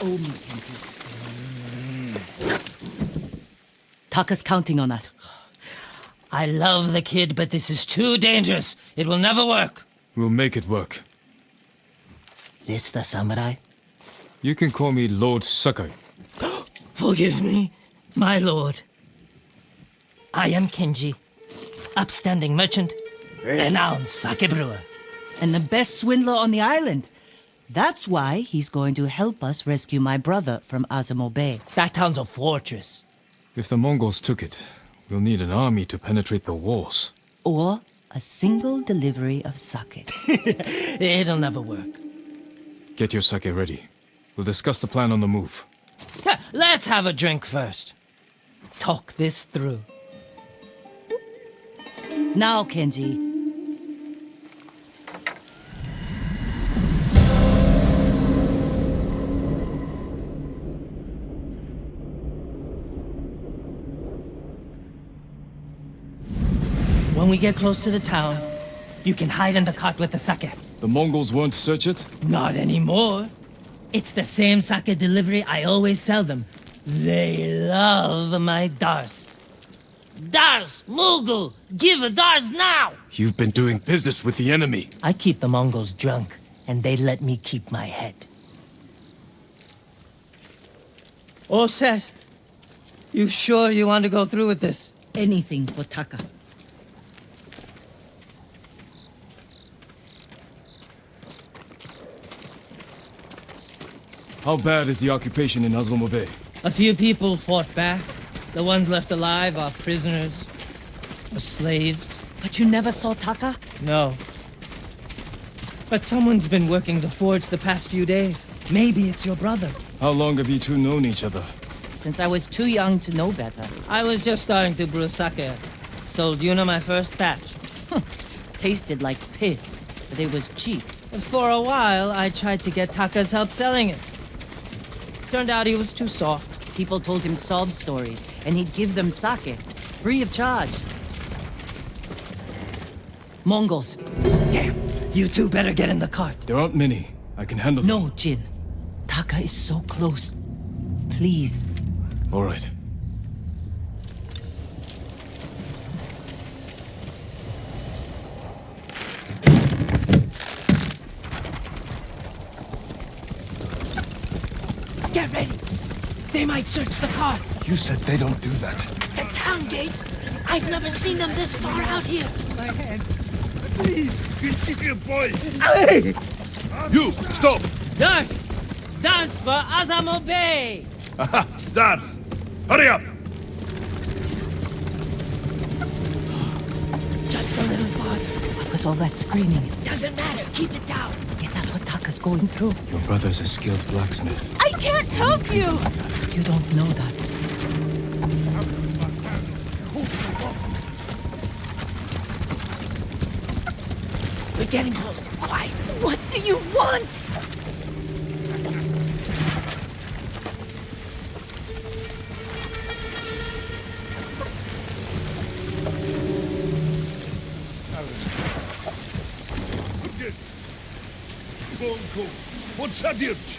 owe me, Kenji. Taka's counting on us. I love the kid, but this is too dangerous. It will never work. We'll make it work. This the samurai? You can call me Lord Sakai. Forgive me, my lord. I am Kenji, upstanding merchant, renowned sake brewer. And the best swindler on the island. That's why he's going to help us rescue my brother from Azamo Bay. That town's a fortress. If the Mongols took it, we'll need an army to penetrate the walls. Or a single delivery of sake. It'll never work. Get your sake ready. We'll discuss the plan on the move. Let's have a drink first. Talk this through. Now, Kenji. When we get close to the town, you can hide in the cart with the sake. The Mongols won't search it? Not anymore. It's the same sake delivery I always sell them. They love my dars. Dars, Mughal, give a dars now! You've been doing business with the enemy. I keep the Mongols drunk, and they let me keep my head. All set. You sure you want to go through with this? Anything for Taka. How bad is the occupation in Azamo Bay? A few people fought back. The ones left alive are prisoners. Or slaves. But you never saw Taka? No. But someone's been working the forge the past few days. Maybe it's your brother. How long have you two known each other? Since I was too young to know better. I was just starting to brew sake. Sold Yuna my first batch. Tasted like piss, but it was cheap. For a while, I tried to get Taka's help selling it. Turned out he was too soft. People told him sob stories, and he'd give them sake, free of charge. Mongols. Damn, you two better get in the cart. There aren't many. I can handle them. No, Jin. Taka is so close. Please. All right. Get ready. They might search the car. You said they don't do that. The town gates. I've never seen them this far out here. My hand. Please. Good boy. Hey! You, stop. Dars! Dars for Azamo Bay! Aha, Dars. Hurry up. Just a little farther. What was all that screaming? Doesn't matter. Keep it down. Is that what Taka's going through? Your brother's a skilled blacksmith. I can't help you! You don't know that. We're getting close. Quiet. What do you want? What's that, Dirch?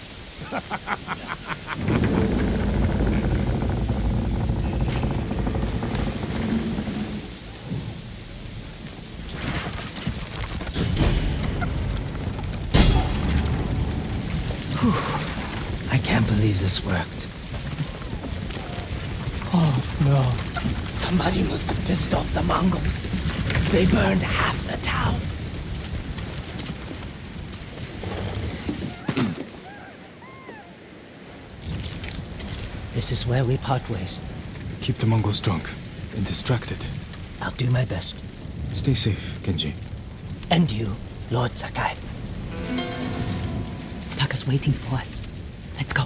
I can't believe this worked. Oh, no. Somebody must have pissed off the Mongols. They burned half the town. This is where we part ways. Keep the Mongols drunk and distracted. I'll do my best. Stay safe, Kenji. And you, Lord Sakai. Taka's waiting for us. Let's go.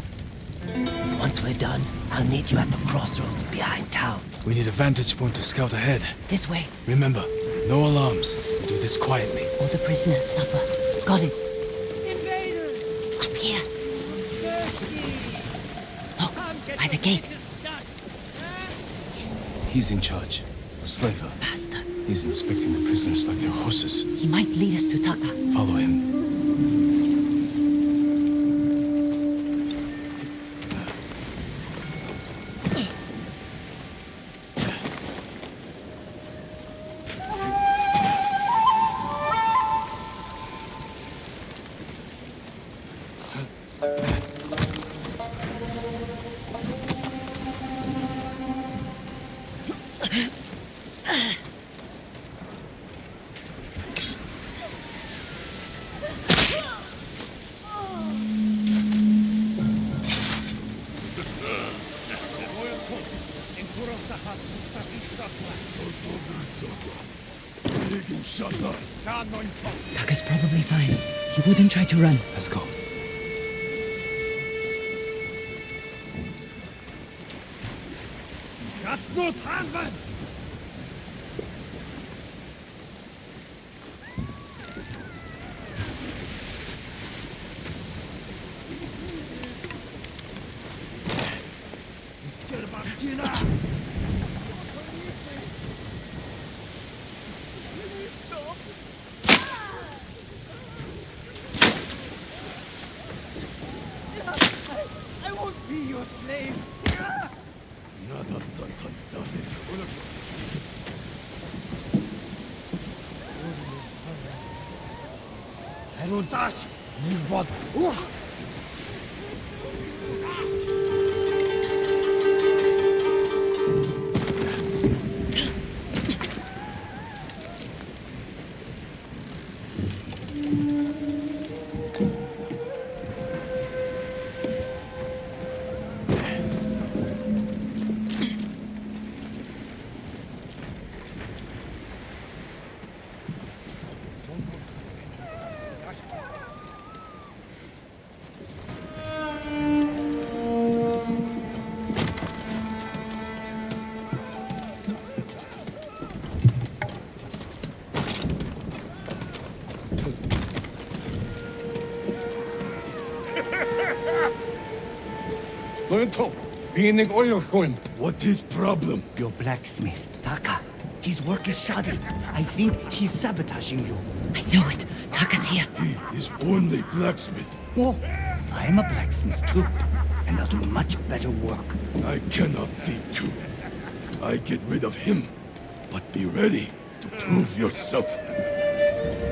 Once we're done, I'll meet you at the crossroads behind town. We need a vantage point to scout ahead. This way. Remember, no alarms. Do this quietly. All the prisoners suffer. Got it. Invaders! Up here. Thirsty! Look, by the gate. He's in charge. A slaver. Bastard. He's inspecting the prisoners like they're horses. He might lead us to Taka. Follow him. Taka's probably fine. He wouldn't try to run. Let's go. That's not handman! I won't be your slave! Nada satanda. I don't touch! Nigvad! What is problem? Your blacksmith, Taka. His work is shoddy. I think he's sabotaging you. I knew it. Taka's here. He is only blacksmith. Oh, I am a blacksmith too, and I'll do much better work. I cannot be two. I get rid of him, but be ready to prove yourself.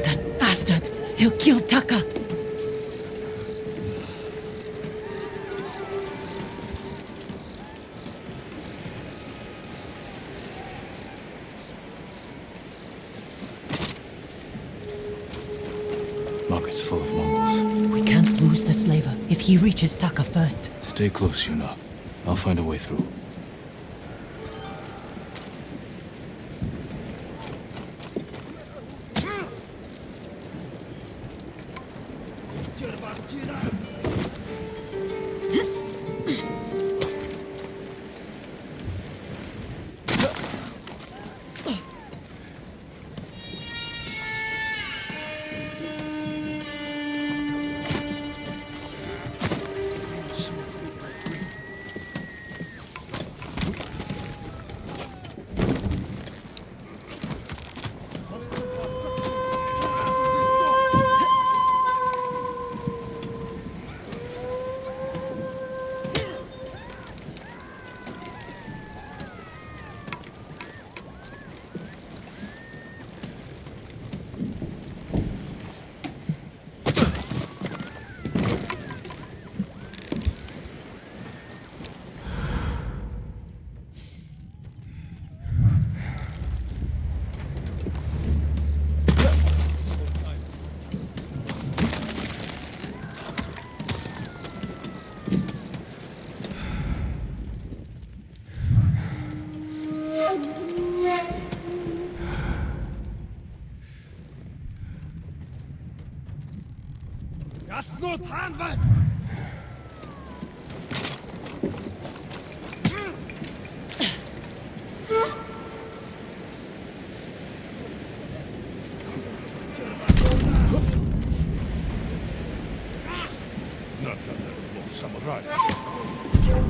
That bastard! He'll kill Taka! Market's full of Mongols. We can't lose the slaver if he reaches Taka first. Stay close, Yuna. I'll find a way through. That's not handman! Not a samurai. Huh?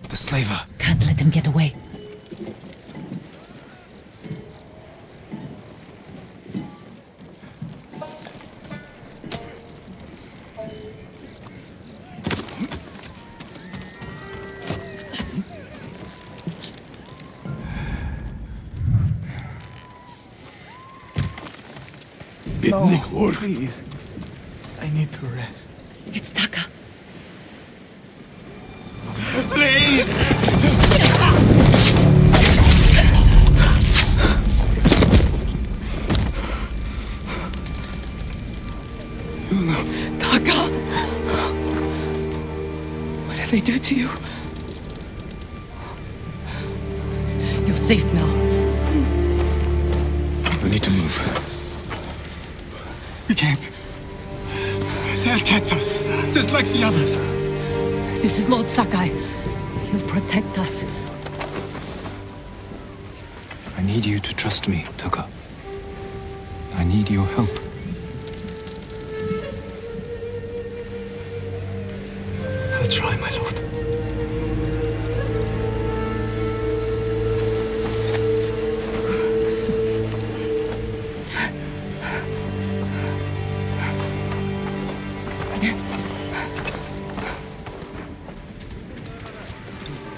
The slaver. Can't let him get away. Oh, please. I need to rest. It's Taka. Please! did they do to you? You're safe now. We need to move. We can't. They'll catch us, just like the others. This is Lord Sakai. He'll protect us. I need you to trust me, Taka. I need your help. I'll try, my lord.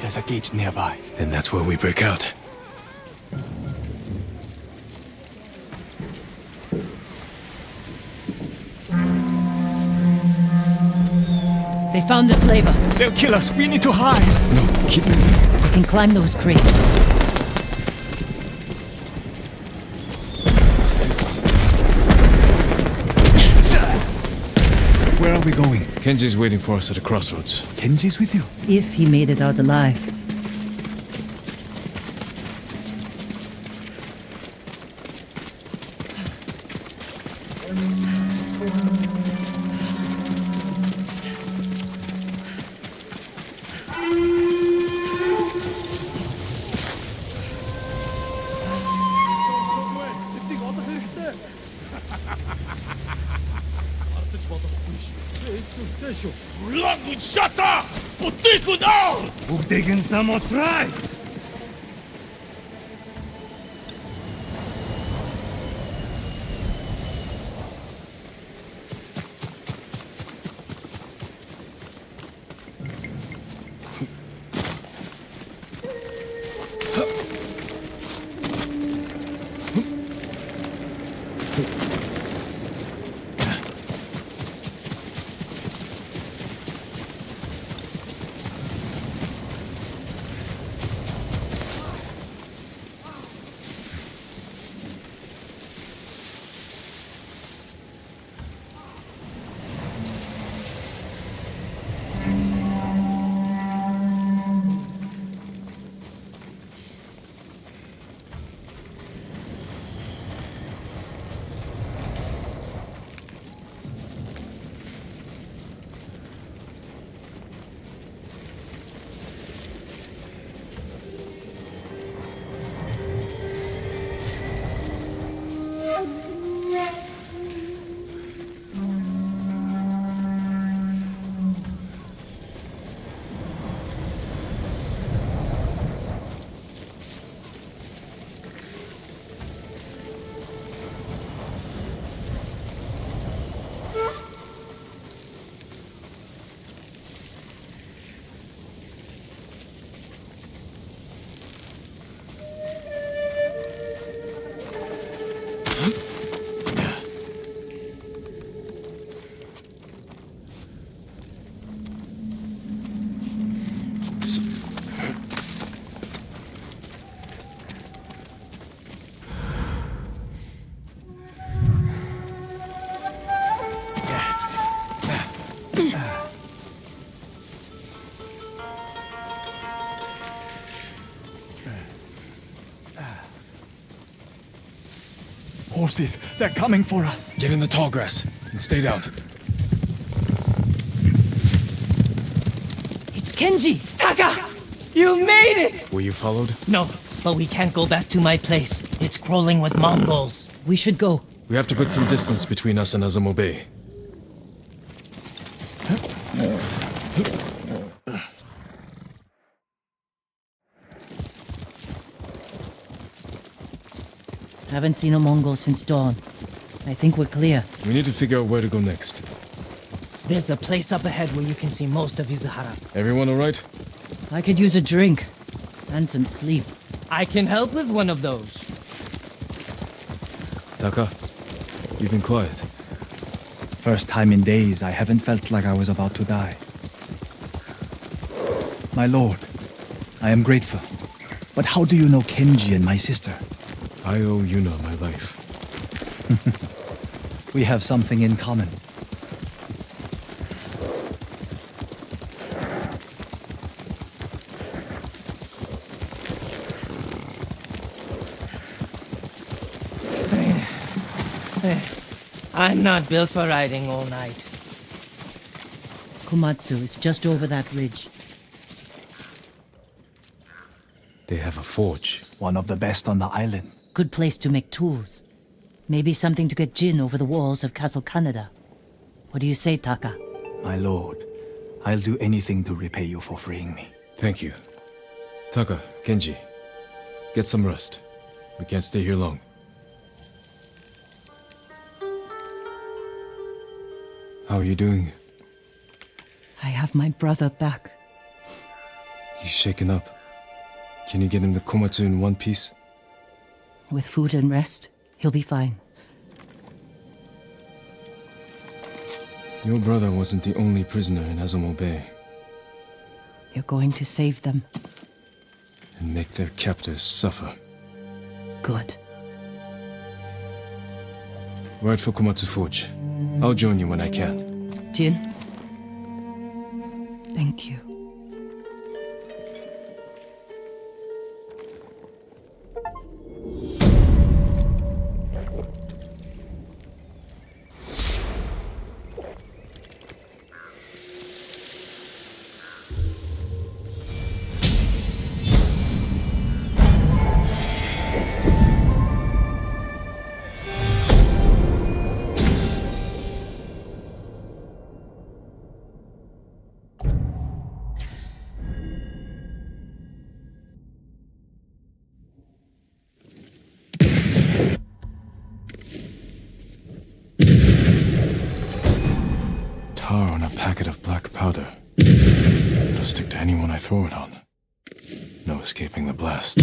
There's a gate nearby. Then that's where we break out. They found the slaver. They'll kill us. We need to hide. No, keep moving. We can climb those crates. Where are we going? Kenji's waiting for us at a crossroads. Kenji's with you? If he made it out alive. Taking some more try. Horses, they're coming for us. Get in the tall grass and stay down. It's Kenji! Taka! You made it! Were you followed? No, but we can't go back to my place. It's crawling with Mongols. We should go. We have to put some distance between us and Azamo Bay. Haven't seen a Mongol since dawn. I think we're clear. We need to figure out where to go next. There's a place up ahead where you can see most of Izuhara. Everyone alright? I could use a drink. And some sleep. I can help with one of those. Taka, you've been quiet. First time in days, I haven't felt like I was about to die. My lord, I am grateful. But how do you know Kenji and my sister? I owe Yuna my life. We have something in common. I'm not built for riding all night. Komatsu is just over that ridge. They have a forge. One of the best on the island. Good place to make tools. Maybe something to get Jin over the walls of Castle Kaneda. What do you say, Taka? My lord, I'll do anything to repay you for freeing me. Thank you. Taka, Kenji, get some rest. We can't stay here long. How are you doing? I have my brother back. He's shaken up. Can you get him to Komatsu in one piece? With food and rest, he'll be fine. Your brother wasn't the only prisoner in Azumo Bay. You're going to save them. And make their captors suffer. Good. Ride for Komatsu Forge. I'll join you when I can. Jin? Thank you. Tar on a packet of black powder. It'll stick to anyone I throw it on. No escaping the blast.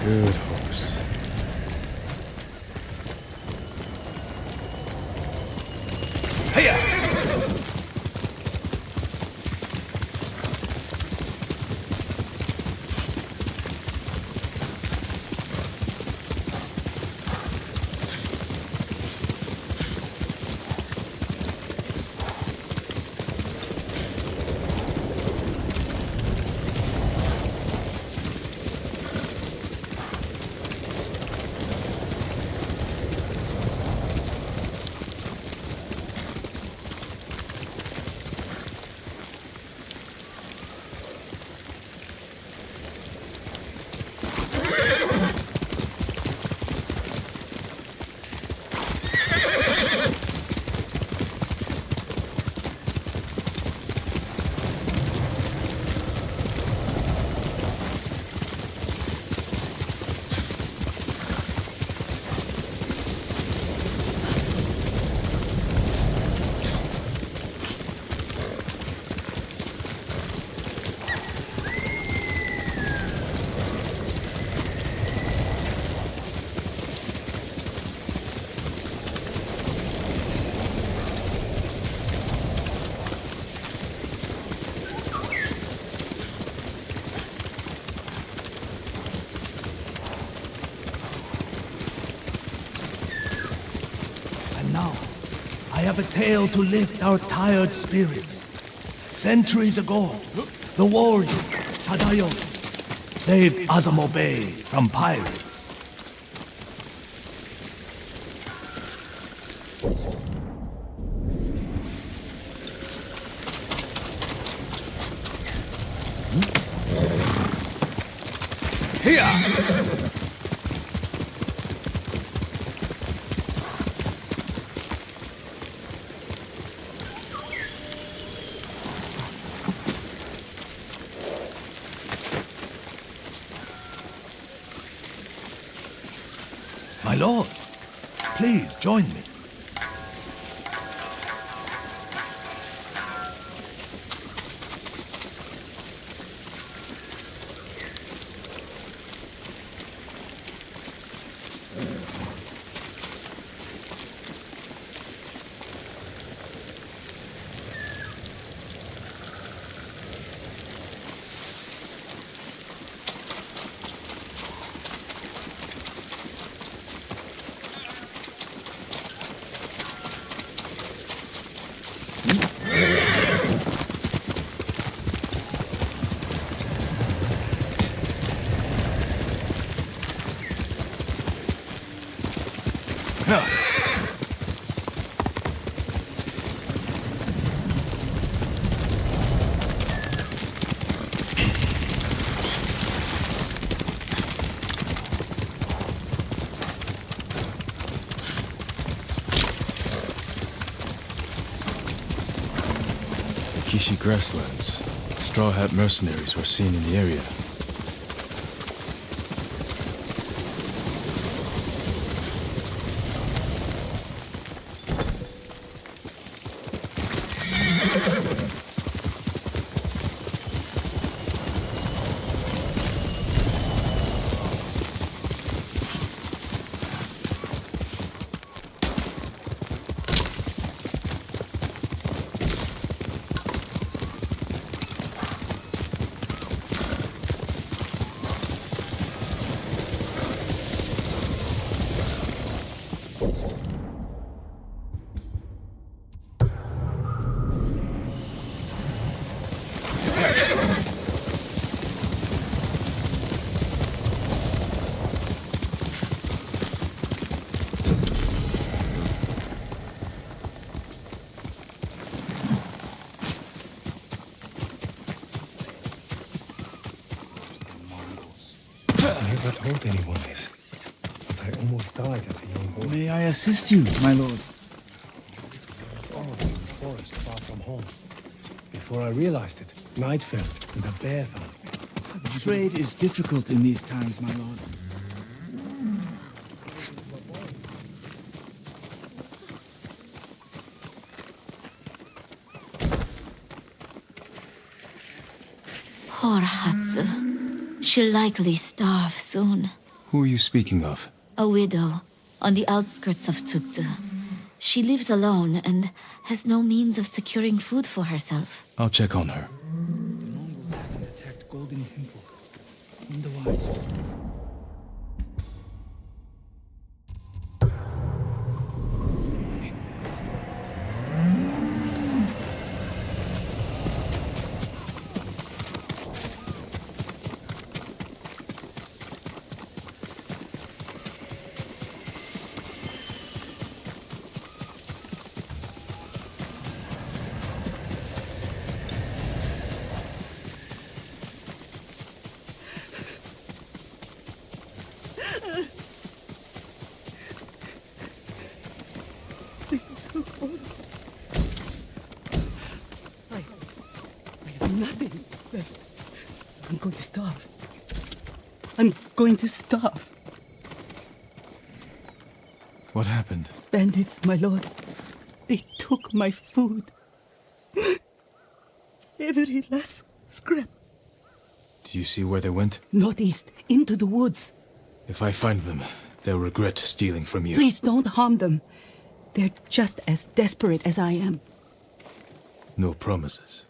Good horse. have a tale to lift our tired spirits. Centuries ago, the warrior, Tadayo, saved Azamo Bay from pirates. My lord, please join me. Kishi grasslands. Straw Hat mercenaries were seen in the area. I never told anyone this, but I almost died as a young boy. May I assist you, my lord? Following in the forest far from home. Before I realized it, night fell and a bear found me. Trade is difficult in these times, my lord. Poor Hatsu. She'll likely starve soon. Who are you speaking of? A widow on the outskirts of Tsutsu. She lives alone and has no means of securing food for herself. I'll check on her. The Mongols have attacked Golden Temple in the wild. Nothing. I'm going to starve. I'm going to starve. What happened? Bandits, my lord. They took my food. Every last scrap. Do you see where they went? Northeast, into the woods. If I find them, they'll regret stealing from you. Please don't harm them. They're just as desperate as I am. No promises.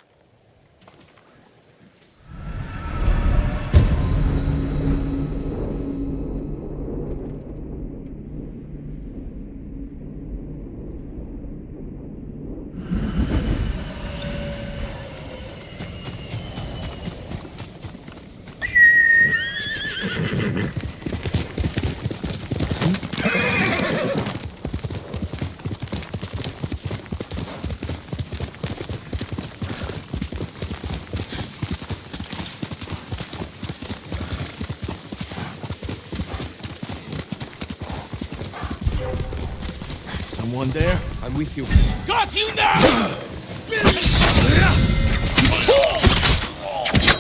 Someone there? I'm with you. Got you now!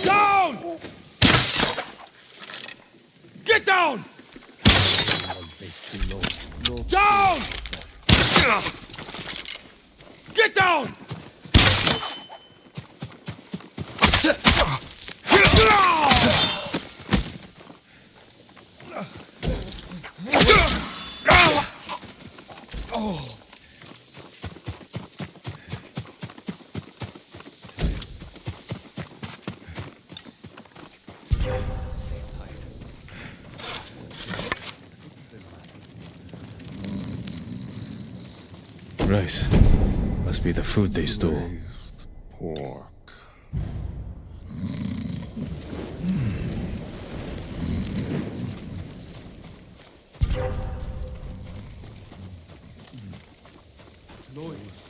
Down! Get down! Down! Get down! Rice. Must be the food they stole. Pork.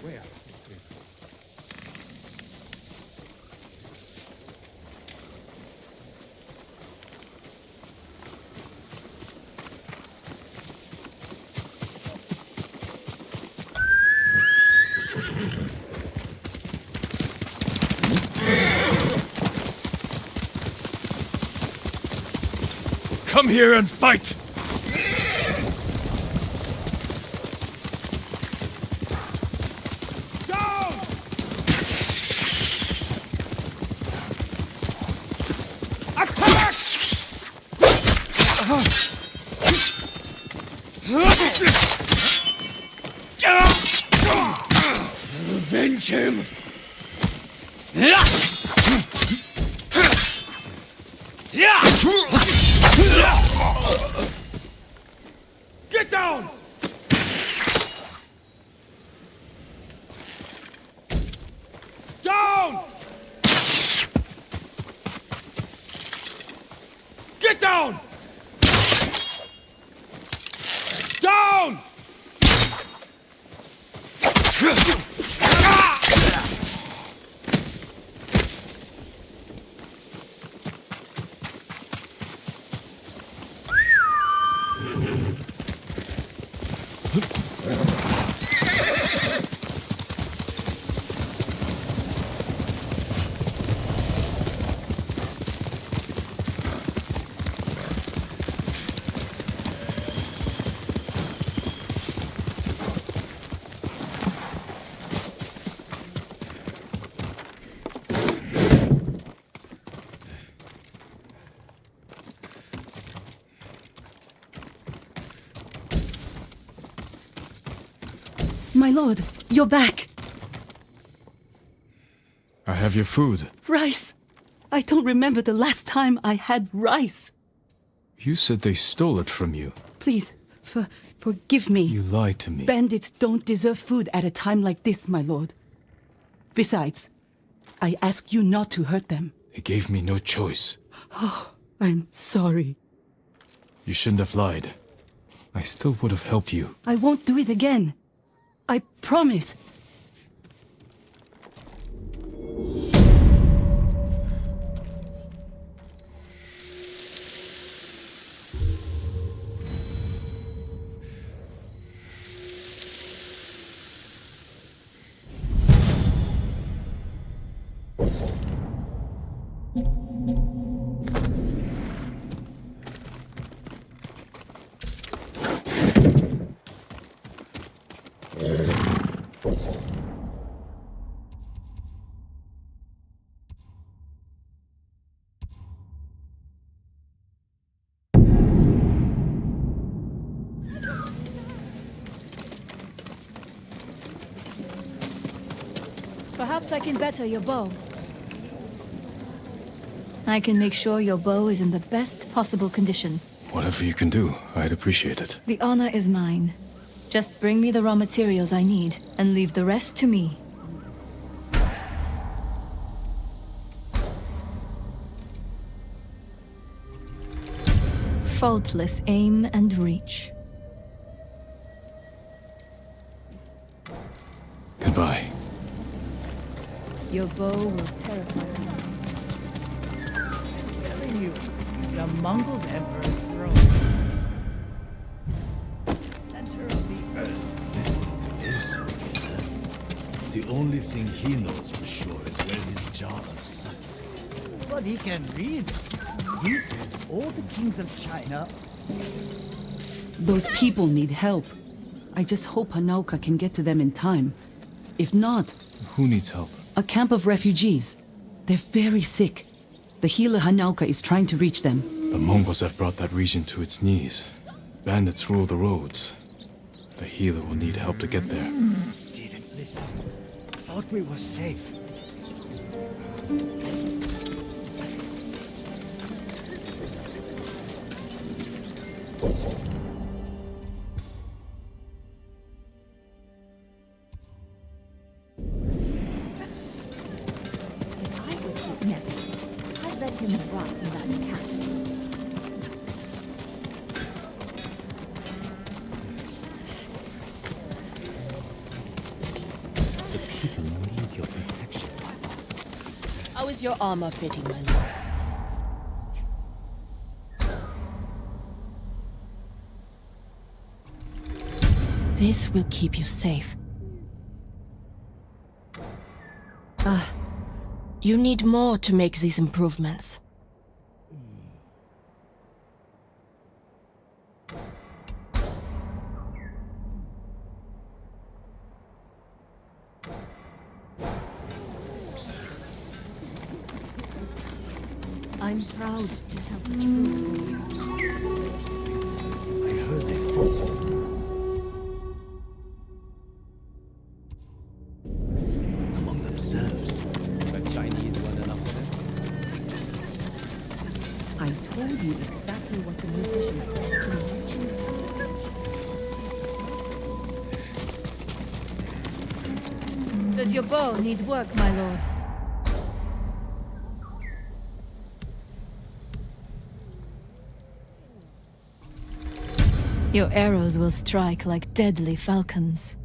Where? Come here and fight! Down! Attack! Avenge him! Get down! Down! Get down! Down! My lord, you're back. I have your food. Rice. I don't remember the last time I had rice. You said they stole it from you. Please, forgive me. You lied to me. Bandits don't deserve food at a time like this, my lord. Besides, I asked you not to hurt them. They gave me no choice. Oh, I'm sorry. You shouldn't have lied. I still would have helped you. I won't do it again. I promise. Perhaps I can better your bow. I can make sure your bow is in the best possible condition. Whatever you can do, I'd appreciate it. The honor is mine. Just bring me the raw materials I need, and leave the rest to me. Faultless aim and reach. Goodbye. Your bow will terrify me. I'm telling you, the Mongol Emperor's throne is center of the earth. Listen to only thing he knows for sure is where his jar of sake sits. But he can read. He says all the kings of China. Those people need help. I just hope Hanauka can get to them in time. If not, Who needs help? a camp of refugees. They're very sick. The healer Hanauka is trying to reach them. The Mongols have brought that region to its knees. Bandits rule the roads. The healer will need help to get there. Didn't listen. Thought we were safe. If I was his nephew, I'd let him rot in that castle. The people need your protection, my lord. How is your armor fitting, my lord? This will keep you safe. Ah, you need more to make these improvements. I'm proud to help a true warrior. I heard they fought. Among themselves. The Chinese weren't enough for them. I told you exactly what the musician said. Does your bow need work, my lord? Your arrows will strike like deadly falcons.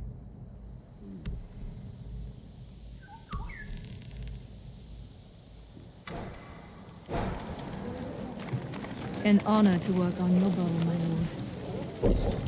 An honor to work on your bow, my lord.